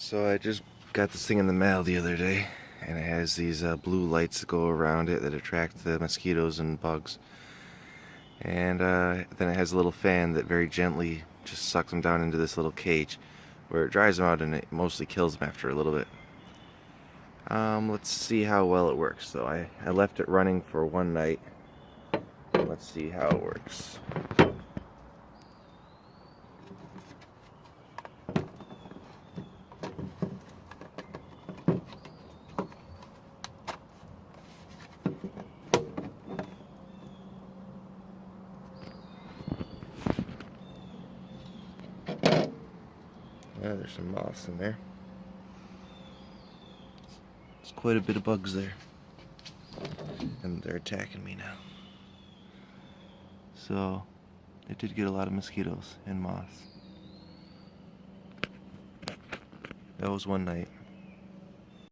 So I just got this thing in the mail the other day, and it has these blue lights that go around it that attract the mosquitoes and bugs. And then it has a little fan that very gently just sucks them down into this little cage, where it dries them out and it mostly kills them after a little bit. Let's see how well it works. So I left it running for one night. Let's see how it works. Yeah, there's some moths in there. There's quite a bit of bugs there. And they're attacking me now. So, it did get a lot of mosquitoes and moths. That was one night.